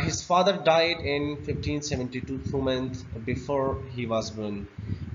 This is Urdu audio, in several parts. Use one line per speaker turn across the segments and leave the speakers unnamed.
His father died in 1572, 2 months before he was born.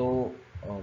2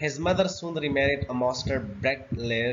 His mother soon remarried a master bricklayer,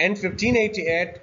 In 1588,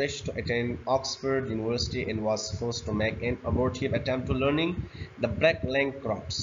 wish to attend Oxford University and was forced to make an abortive attempt to learning the black-lung crafts.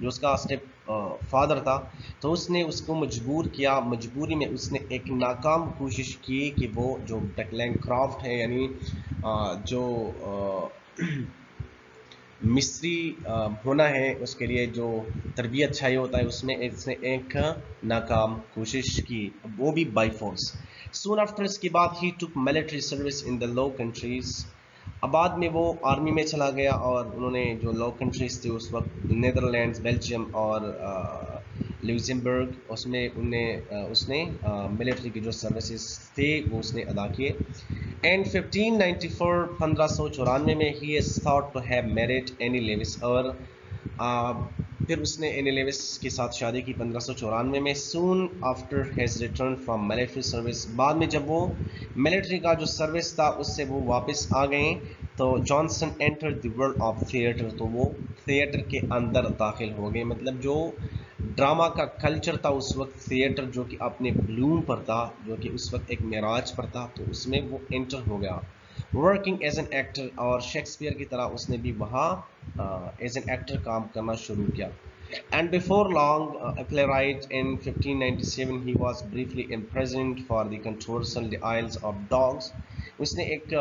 جو اس کا اسٹیپ فادر تھا، تو اس نے اس کو مجبور کیا، مجبوری میں اس نے ایک ناکام کوشش کی کہ وہ جو ڈکلین کرافٹ ہے، یعنی جو مصری ہونا ہے، اس کے لیے جو تربیت چاہیے ہوتا ہے، اس نے ایک ناکام کوشش کی، وہ بھی بائی فورس. سون آفٹر اس کے بعد ہی ٹک ملٹری سروس ان دا لو کنٹریز. اب بعد میں وہ آرمی میں چلا گیا، اور انہوں نے جو لو کنٹریز تھی اس وقت، نیدرلینڈز، بیلجیم اور لیوزمبرگ، اس نے ملٹری کی جو سروسز تھے وہ اس نے ادا کیے. اینڈ 1594 1594 میں he is thought to have married Anne Lewis, اور پھر اس نے اینی لیوس کے ساتھ شادی کی 1594 میں. Soon after has return from military service, بعد میں جب وہ ملٹری کا جو سروس تھا اس سے وہ واپس آ گئے، تو Johnson enter the world of theatre, تو وہ تھیٹر کے اندر داخل ہو گئے. مطلب جو ڈرامہ کا کلچر تھا اس وقت، تھیٹر جو کہ اپنے بلوم پر تھا، جو کہ اس وقت ایک معراج پر تھا، تو اس میں وہ انٹر ہو گیا. ورکنگ ایز این ایکٹر، اور شیکسپیئر کی طرح اس نے بھی وہاں ایز این ایکٹر کام کرنا شروع کیا. And before long, playwright in 1597, he was briefly imprisoned for the controversial The Isles of Dogs. اس نے ایک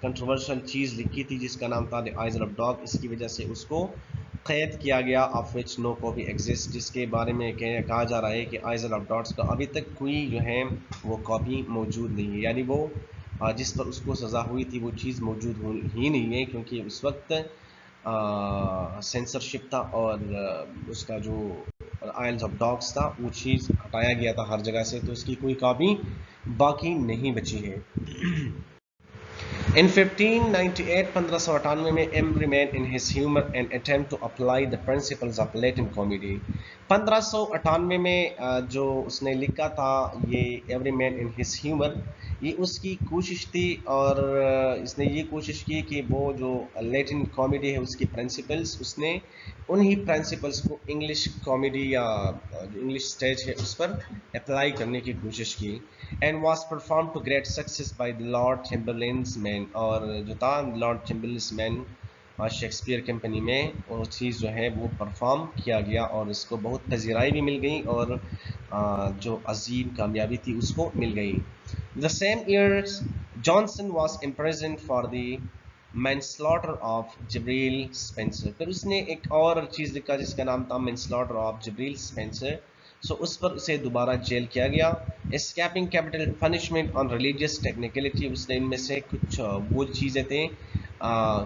کنٹروورشل چیز لکھی تھی جس کا نام تھا The Isles of Dogs. اس کی وجہ سے اس کو قید کیا گیا، of which no copy exists، جس کے بارے میں کہا جا رہا ہے کہ Isles of Dogs کا ابھی تک کوئی جو ہے وہ کاپی موجود نہیں ہے، یعنی وہ جس پر اس کو سزا ہوئی تھی وہ چیز موجود ہی نہیں ہے، کیونکہ اس وقت سینسرشپ تھا، اور اس کا جو آئلز آف ڈاگس تھا وہ چیز ہٹایا گیا تھا ہر جگہ سے، تو اس کی کوئی کاپی باقی نہیں بچی ہے. In 1598 1598 میں Emery made in his humor an attempt to apply the principles of Latin comedy. 1598 میں جو اس نے لکھا تھا یہ every man in his humour, یہ اس کی کوشش تھی، اور اس نے یہ کوشش کی کہ وہ جو لیٹن کامیڈی ہے اس کی پرنسپلز، اس نے انہی پرنسپلز کو انگلش کامیڈی یا جو انگلش سٹیج ہے اس پر اپلائی کرنے کی کوشش کی. And was perform to great success by Lord Chamberlain's Men, اور جو تھا Lord Chamberlain's Men Shakespeare company میں وہ چیز جو ہے وہ پرفارم کیا گیا، اور اس کو بہت پذیرائی بھی مل گئی، اور جو عظیم کامیابی تھی اس کو مل گئی. The same year Johnson was imprisoned for the manslaughter of Jibril Spencer. پھر اس نے ایک اور چیز لکھا جس کا نام تھا manslaughter of Jibril Spencer. اس پر اسے دوبارہ جیل کیا گیا. Escaping capital punishment on religious technicality، اس نے ان میں سے کچھ وہ چیزیں تھیں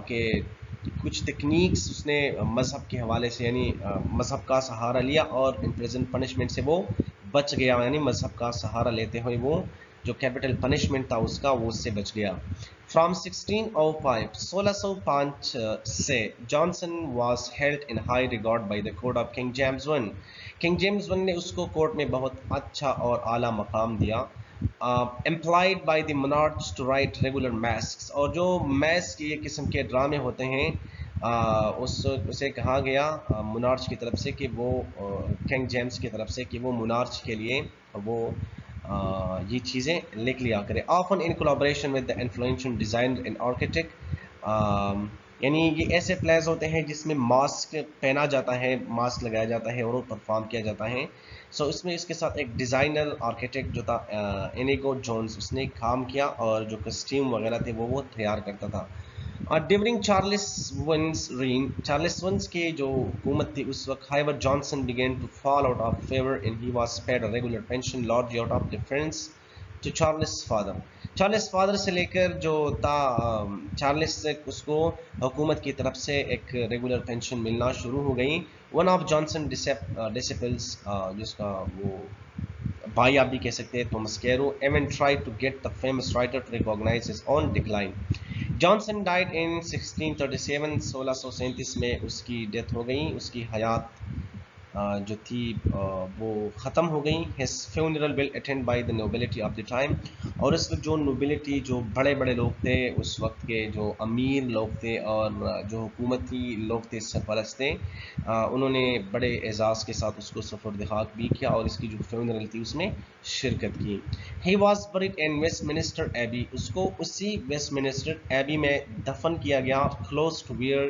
کہ کچھ تکنیکس اس نے مذہب کے حوالے سے، یعنی مذہب کا سہارا لیا، اور امپریزن پنشمنٹ سے وہ بچ گیا، یعنی مذہب کا سہارا لیتے ہوئے وہ جو کیپٹل پنشمنٹ تھا اس کا وہ اس سے بچ گیا. فرام 1605 سے Johnson was held in high regard by the court of king James one. King James one نے اس کو کورٹ میں بہت اچھا اور اعلیٰ مقام دیا. employed by the monarchs to write regular masks، اور جو میس کی ایک قسم کے ڈرامے ہوتے ہیں اسے کہا گیا منارچ کی طرف سے کہ وہ کنگ جیمز کی طرف سے کہ وہ منارچ کے لیے وہ یہ چیزیں لکھ لیا کرے. often in collaboration with the influential designer and architect، یعنی یہ ایسے پلیز ہوتے ہیں جس میں ماسک پہنا جاتا ہے، ماسک لگایا جاتا ہے اور وہ پرفارم کیا جاتا ہے. سو اس میں اس کے ساتھ ایک ڈیزائنر آرکیٹیکٹ جو تھا انیگو جونز، اس نے کام کیا، اور جو کسٹیوم وغیرہ تھے وہ تیار کرتا تھا. ڈیورنگ چارلس ونز رین، چارلس ونز کی جو حکومت تھی اس وقت، however Johnson began to fall out of favor and he was paid a regular pension largely out of deference to Charles' father. Charles father سے لے کر جو تھا چارلس سے اس کو حکومت کی طرف سے ایک ریگولر پینشن ملنا شروع ہو گئی. ون آف جانسن ڈسپلس، جس کا وہ بھائی آپ بھی کہہ سکتے ہیں، Thomas Carew, even try to get the famous writer to recognise his own decline. Jonson died in 1637، 1637 میں اس کی ڈیتھ ہو گئی، اس کی حیات جو تھی وہ ختم ہو گئی. his funeral will attend by the nobility of the time، اور اس وقت جو نوبلٹی، جو بڑے بڑے لوگ تھے اس وقت کے، جو امیر لوگ تھے اور جو حکومتی لوگ تھے، سرپرست تھے، انہوں نے بڑے اعزاز کے ساتھ اس کو سفرد خاک بھی کیا، اور اس کی جو فیونرل تھی اس میں شرکت کی. he was buried in Westminster Abbey، اس کو اسی ویسٹ منسٹر ایبی میں دفن کیا گیا. close to where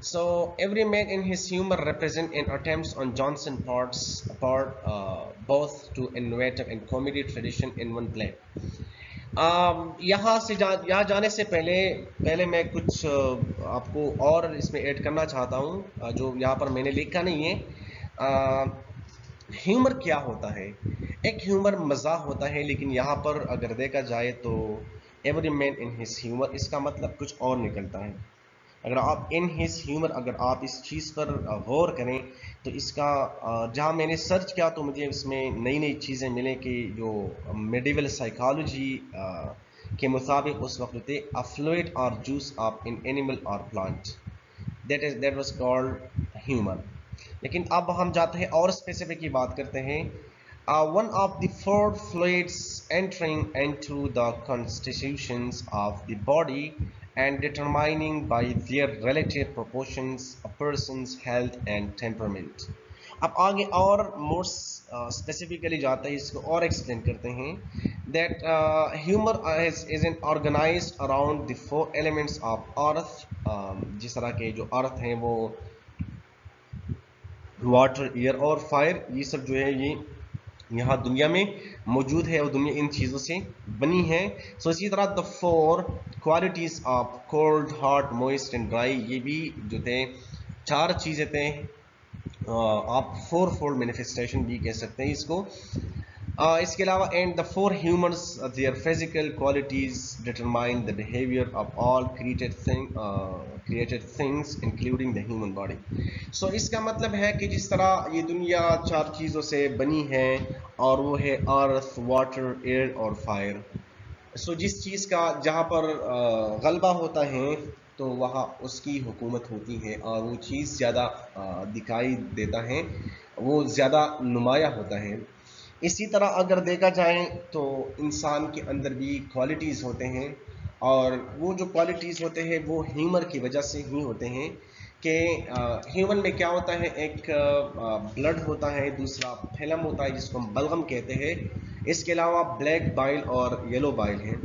So every man in his humor represent an attempts on Johnson parts apart both to innovative and comedy tradition in one play. یہاں جانے سے پہلے میں کچھ آپ کو اور اس میں ایڈ کرنا چاہتا ہوں جو یہاں پر میں نے لکھا نہیں ہے. ہیومر کیا ہوتا ہے؟ ایک ہیومر مزاح ہوتا ہے، لیکن یہاں پر اگر دیکھا جائے تو every man in his humour, اس کا مطلب کچھ اور نکلتا ہے. اگر آپ ان ہز ہیومر اگر آپ اس چیز پر غور کریں تو اس کا جہاں میں نے سرچ کیا تو مجھے اس میں نئی نئی چیزیں ملیں کہ جو میڈیول سائیکالوجی کے مطابق اس وقت تھے افلوئڈ اور جوس آف ان اینیمل اور plant, that was called humour. لیکن اب ہم جاتے ہیں اور اسپیسیفک کی بات کرتے ہیں. One of the four fluids entering into the constitutions of the body and determining by their relative proportions a person's health and temperament. اب آگے اور مور اسپیسیفکلی جاتے ہیں، اس کو اور ایکسپلین کرتے ہیں. That humour is an organised around the four elements of earth. جس طرح کے جو ارتھ ہیں وہ واٹر، ایئر اور فائر، یہ سب جو ہے یہ یہاں دنیا میں موجود ہے اور دنیا ان چیزوں سے بنی ہے. سو اسی طرح the four qualities of cold, hot, moist and dry, یہ بھی جو تھے چار چیزیں تھے. آپ فور فولڈ مینیفیسٹیشن بھی کہہ سکتے ہیں اس کو. اس کے علاوہ and the four humours their physical qualities determine the behaviour of all created things including the human body. So اس کا مطلب ہے کہ جس طرح یہ دنیا چار چیزوں سے بنی ہے اور وہ ہے ارتھ، واٹر، ایئر اور فائر. سو جس چیز کا جہاں پر غلبہ ہوتا ہے تو وہاں اس کی حکومت ہوتی ہے اور وہ چیز زیادہ دکھائی دیتا ہے، وہ زیادہ نمایاں ہوتا ہے. اسی طرح اگر دیکھا جائے تو انسان کے اندر بھی کوالٹیز ہوتے ہیں، اور وہ جو کوالٹیز ہوتے ہیں وہ ہیومر کی وجہ سے ہی ہوتے ہیں. کہ ہیومن میں کیا ہوتا ہے، ایک بلڈ ہوتا ہے، دوسرا پھیلم ہوتا ہے جس کو ہم بلغم کہتے ہیں، اس کے علاوہ بلیک بائل اور یلو بائل ہیں.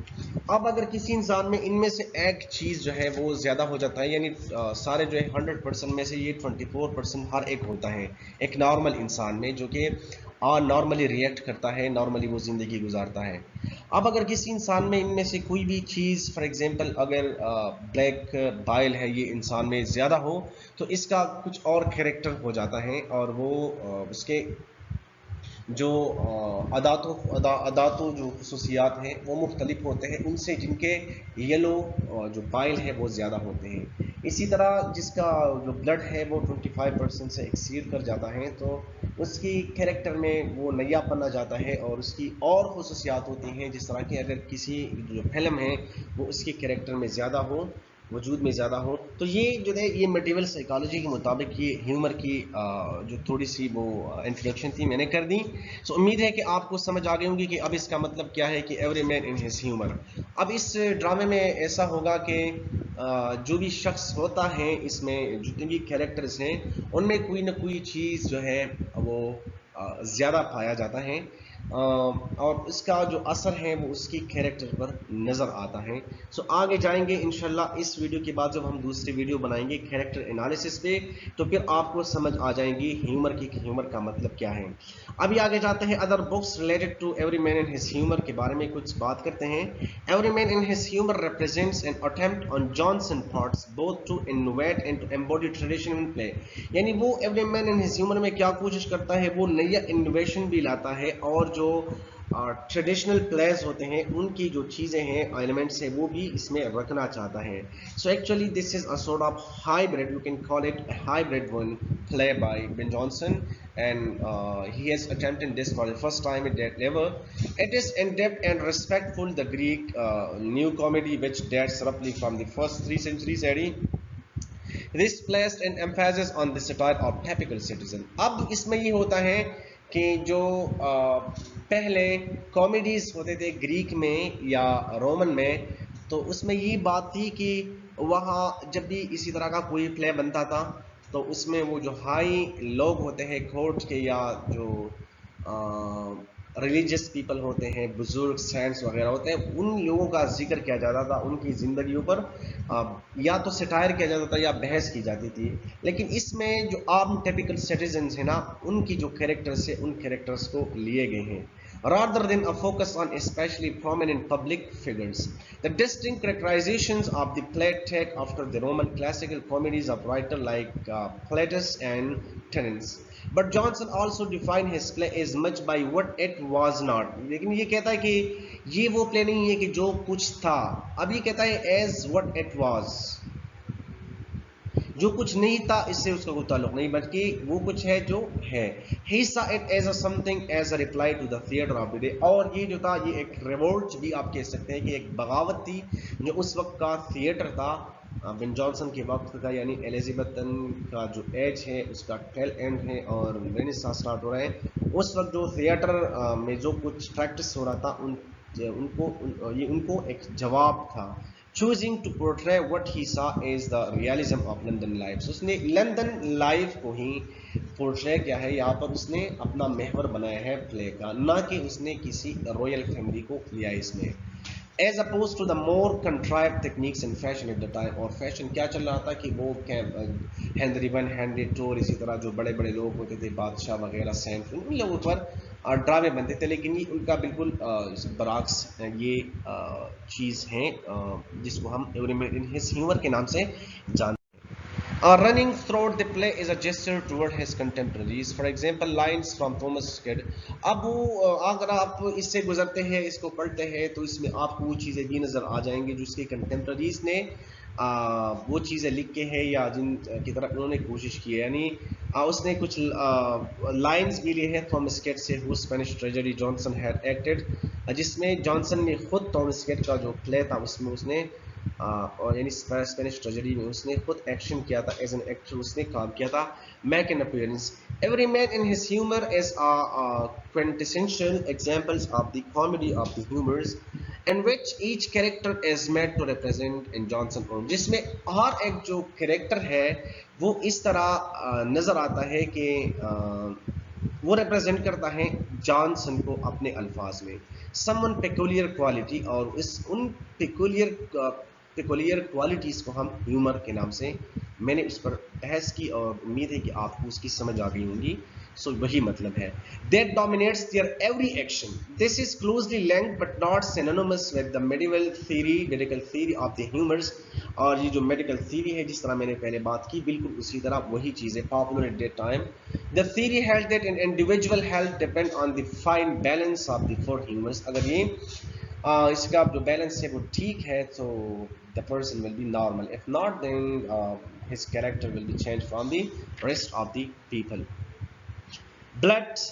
اب اگر کسی انسان میں ان میں سے ایک چیز جو ہے وہ زیادہ ہو جاتا ہے، یعنی سارے جو ہے 100% میں سے یہ 24% ہر ایک ہوتا ہے ایک نارمل انسان میں، جو کہ نارملی ریئیکٹ کرتا ہے، نارملی وہ زندگی گزارتا ہے. اب اگر کسی انسان میں ان میں سے کوئی بھی چیز، فار ایگزامپل اگر بلیک بائل ہے یہ انسان میں زیادہ ہو تو اس کا کچھ اور کریکٹر ہو جاتا ہے، اور وہ اس کے جو عادات و جو خصوصیات ہیں وہ مختلف ہوتے ہیں ان سے جن کے یلو جو بائل ہے وہ زیادہ ہوتے ہیں. اسی طرح جس کا جو بلڈ ہے وہ 25% سے ایکسیڈ کر جاتا ہے تو اس کی کریکٹر میں وہ نیا پنا جاتا ہے، اور اس کی اور خصوصیات ہوتی ہیں، جس طرح کہ اگر کسی جو فلم ہے وہ اس کی کریکٹر میں زیادہ ہو، وجود میں زیادہ ہو. تو یہ جو ہے یہ میڈیول سائیکالوجی کے مطابق یہ ہیومر کی جو تھوڑی سی وہ انٹروڈکشن تھی میں نے کر دی. سو امید ہے کہ آپ کو سمجھ آ گئی ہوں گی کہ اب اس کا مطلب کیا ہے کہ every man in his humour. اب اس ڈرامے میں ایسا ہوگا کہ جو بھی شخص ہوتا ہے اس میں جتنے بھی کیریکٹرز ہیں ان میں کوئی نہ کوئی چیز جو ہے وہ زیادہ پایا جاتا ہے، اور اس کا جو اثر ہے وہ اس کی کیریکٹر پر نظر آتا ہے. سو آگے جائیں گے انشاءاللہ اس ویڈیو کے بعد جب ہم دوسری ویڈیو بنائیں گے کیریکٹر انالیسس پہ، تو پھر آپ کو سمجھ آ جائیں گی ہیومر کی کہ ہیومر کا مطلب کیا ہے. ابھی آگے جاتے ہیں other books related to every man in his humour کے بارے میں کچھ بات کرتے ہیں. Every man in his humour represents an attempt on Jonson thoughts both to innovate and to embody tradition in play. یعنی وہ every man in his humour میں کیا کوشش کرتا ہے، وہ نیا انوویشن بھی لاتا ہے، اور جو ٹریڈیشنل پلیز ہوتے ہیں ان کی جو چیزیں ہیں ایلیمنٹس ہیں وہ بھی اس میں رکھنا چاہتا ہے. So actually this is a sort of hybrid, you can call it a hybrid one play by Ben Johnson, and he has attempted this for the first time ever. It is in depth and respectful the Greek new comedy which dates roughly from the first 3 centuries AD. This placed an emphasis on the satire of typical citizen. اب اس میں یہ ہوتا ہے کہ جو پہلے کامیڈیز ہوتے تھے گریک میں یا رومن میں، تو اس میں یہ بات تھی کہ وہاں جب بھی اسی طرح کا کوئی پلے بنتا تھا تو اس میں وہ جو ہائی لوگ ہوتے ہیں کورٹ کے یا جو ریلیجس پیپل ہوتے ہیں, بزرگ سینٹس وغیرہ ہوتے ہیں, ان لوگوں کا ذکر کیا جاتا تھا, ان کی زندگیوں پر یا تو سٹائر کیا جاتا تھا یا بحث کی جاتی تھی. لیکن اس میں جو عام ٹیپیکل سٹیزنز ہیں نا, ان کی جو کریکٹرس ہیں ان کریکٹرس کو لیے گئے ہیں rather than a focus on especially prominent public figures. The distinct characterizations of the play take after the Roman classical comedies of writers like Plautus and Terence. But Johnson also defined his play as much by what it was not. لیکن یہ کہتا ہے کہ یہ وہ play نہیں ہے کہ جو کچھ تھا, اب یہ کہتا ہے as what it was. جو کچھ نہیں تھا اس سے اس کا کوئی تعلق نہیں, بلکہ وہ کچھ ہے جو ہے. He saw it as a something as a reply to the theater of the day. اور یہ جو تھا یہ ایک ریوولٹ بھی آپ کہہ سکتے ہیں کہ ایک بغاوت تھی جو اس وقت کا تھیٹر تھا, بن جانسن کے وقت کا, یعنی ایلزابتھن کا جو ایج ہے اس کا ٹیل اینڈ ہے اور رینیسانس اسٹارٹ ہو رہا ہے. اس وقت جو تھیٹر میں جو کچھ پریکٹس ہو رہا تھا ان کو ایک جواب تھا. Choosing to portray what he saw as the realism of London life. اس نے لندن لائف کو ہی پورٹرے کیا ہے, یہاں پر اس نے اپنا محور بنایا ہے پلے کا, نہ کہ اس نے کسی رویل فیملی کو لیا اس میں, as opposed to the more contrived techniques in fashion at the time. اور فیشن کیا چل رہا تھا کہ وہ ہنری ون, ہنری ٹو, اسی طرح جو بڑے بڑے لوگ ہوتے تھے بادشاہ وغیرہ, سینٹ, ان لوگوں پر ڈرامے بنتے تھے. لیکن یہ ان کا بالکل برعکس یہ چیز ہیں جس کو ہم every man in his humour کے نام سے جانتے ہیں. Running throughout the play is a gesture toward his contemporaries. For example, lines from Thomas Kyd. اب اگر آپ اس سے گزرتے ہیں, اس کو پڑھتے ہیں, تو اس میں آپ کو وہ چیزیں بھی نظر آ جائیں گے جو اس کے کنٹمپریریز نے وہ چیزیں لکھ کے ہیں یا جن کی طرف انہوں نے کوشش کی ہے. یعنی اس نے کچھ لائنز بھی لیے ہیں تھامس کیٹ سے, who Spanish tragedy Johnson had acted, جس میں جانسن نے خود تھامس کیٹ کا جو پلے تھا اس میں اس نے اور یعنی اسپینش ٹریجڈی میں اس نے خود ایکشن کیا تھا, ایز این ایکٹر اس نے کام کیا تھا. Make an appearance. Every man in his humour is quintessential examples of the comedy of the humors in which each character is made to represent in Johnson own. جس میں ہر ایک جو کریکٹر ہے وہ اس طرح نظر آتا ہے کہ وہ ریپرزینٹ کرتا ہے جانسن کو اپنے الفاظ میں. Someone peculiar quality, اور ان پیکولیئر کوالٹیز کو ہم ہیومر کے نام سے, میں نے اس پر بحث کی اور امید ہے کہ آپ کو اس کی سمجھ آ گئی ہوں گی. سو وہی مطلب ہے, that dominates their every action. This is closely linked but not synonymous with the medical theory of the humors. اور یہ جو میڈیکل تھیوری ہے جس طرح میں نے پہلے بات کی, بالکل اسی طرح وہی چیز ہے popular at that time. The theory held that an individual health depend on the fine balance of the four humors. اگر یہ اس کا جو بیلنس ہے وہ ٹھیک ہے تو the person will be normal. If not, then his character will be changed from the rest of the people. Blood,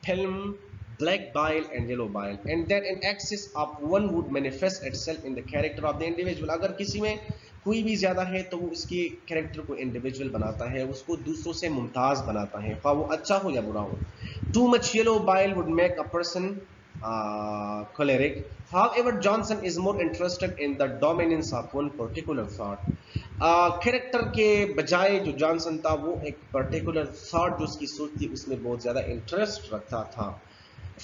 film, black bile and yellow bile, and that an excess of one would manifest itself in the character of the individual. اگر کسی میں کوئی بھی زیادہ ہے تو وہ اس کی کریکٹر کو انڈیویجول بناتا ہے, اس کو دوسروں سے ممتاز بناتا ہے, خواہ وہ اچھا ہو یا برا ہو. Too much yellow bile would make a person choleric. However, Johnson is more interested in the dominance of one particular thought. Character کے بجائے جو جانسن تھا وہ ایک پرٹیکولر تھاٹ جو اس کی سوچ تھی اس میں بہت زیادہ انٹرسٹ رکھتا تھا.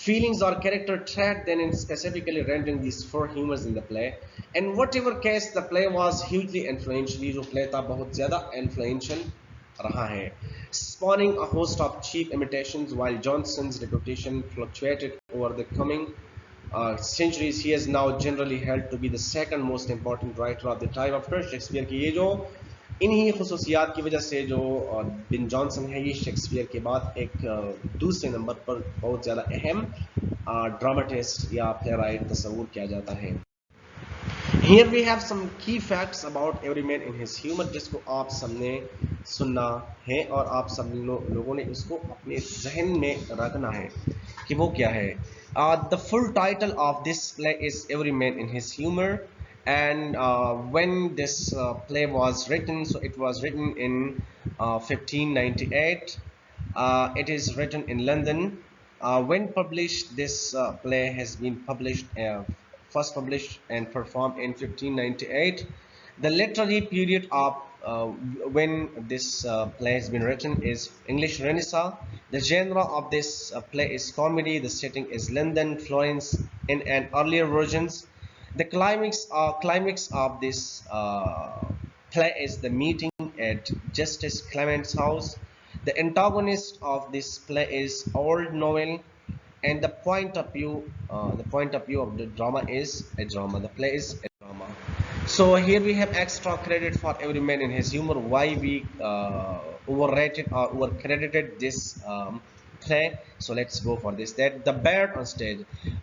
Feelings or character trait then in specifically rendering these four humors in the play. In whatever case, the play was hugely influential. یہ جو play تھا بہت زیادہ influential رہا ہے, spawning a host of cheap imitations. While Johnson's reputation fluctuated over the coming centuries, he is now generally held to be the second most important writer of the time after Shakespeare. کی یہ جو انہی خصوصیات کی وجہ سے جو بن جانسن ہے یہ شیکسپیئر کے بعد ایک دوسرے نمبر پر بہت زیادہ اہم ڈراماٹسٹ یا پلے رائٹ تصور کیا جاتا ہے. Here we have some key facts about every man in his humor, جس کو آپ سب نے سننا ہے اور آپ سب لوگوں نے اس کو اپنے ذہن میں رکھنا ہے کہ وہ کیا ہے. The full title of this play is Every Man in His Humor, and when this play was written, so it was written in 1598. It is written in London. When published, this play has been first published and performed in 1598. The literary period of when this play has been written is English Renaissance, The genre of this play is comedy. The setting is London, Florence in an earlier versions. The climax of this play is the meeting at Justice Clement's house. The antagonist of this play is old novel, and the point of view of the drama is a drama. The play is a drama. So here we have extra credit for every man in his humor. Why we overrated or overcredited this play? So let's go for this. That the bear on stage.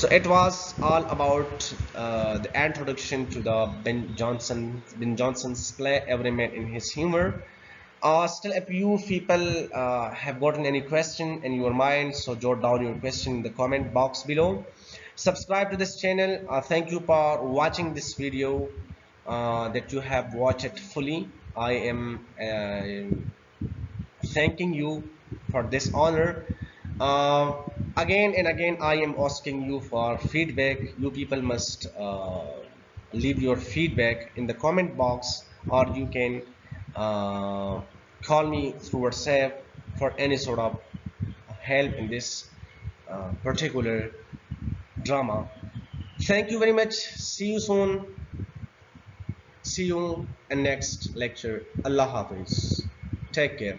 So it was all about the introduction to the Ben Johnson's play Every Man in His Humor. Still, if you people have gotten any question in your mind, so jot down your question in the comment box below. Subscribe to this channel. Thank you for watching this video, that you have watched it fully. I am thanking you for this honor. Again and again I am asking you for feedback. You people must leave your feedback in the comment box, or you can call me through WhatsApp for any sort of help in this particular drama. Thank you very much. See you soon. See you in next lecture. Allah Hafiz. Take care.